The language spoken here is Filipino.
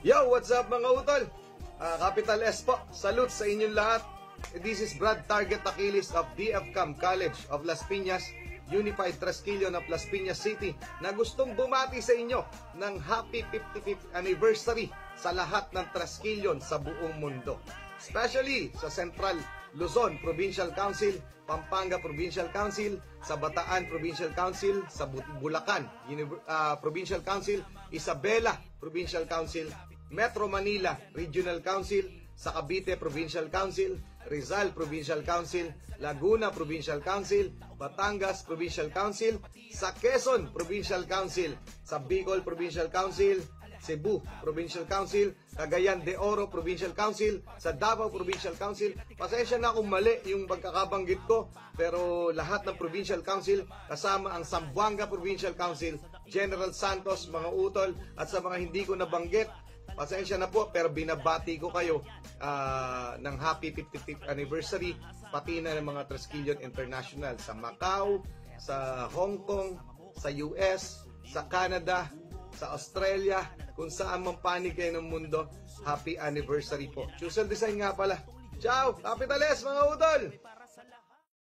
Yo, what's up mga utol? Capital S po. Salute sa inyong lahat. This is Brad Target Aquiles of DFCAM College of Las Piñas, Unified Trasquilon of Las Piñas City, na gustong bumati sa inyo ng happy 55th anniversary sa lahat ng Trasquilon sa buong mundo. Especially sa Central Luzon Provincial Council, Pampanga Provincial Council, sa Bataan Provincial Council, sa Bulacan Provincial Council, Isabela Provincial Council, Metro Manila Regional Council, sa Cavite Provincial Council, Rizal Provincial Council, Laguna Provincial Council, Batangas Provincial Council, sa Quezon Provincial Council, sa Bicol Provincial Council, Cebu Provincial Council, Cagayan de Oro Provincial Council, sa Davao Provincial Council. Pasensya na kung mali yung pagkakabanggit ko, pero lahat ng Provincial Council, kasama ang Zamboanga Provincial Council, General Santos, mga utol, at sa mga hindi ko nabanggit, pasensya na po, pero binabati ko kayo ng happy 55th anniversary, pati na ng mga Trasquilon International sa Macau, sa Hong Kong, sa US, sa Canada, sa Australia, kung saan man panig kayo ng mundo. Happy anniversary po. Choosel Design nga pala. Ciao! Capitales mga udol!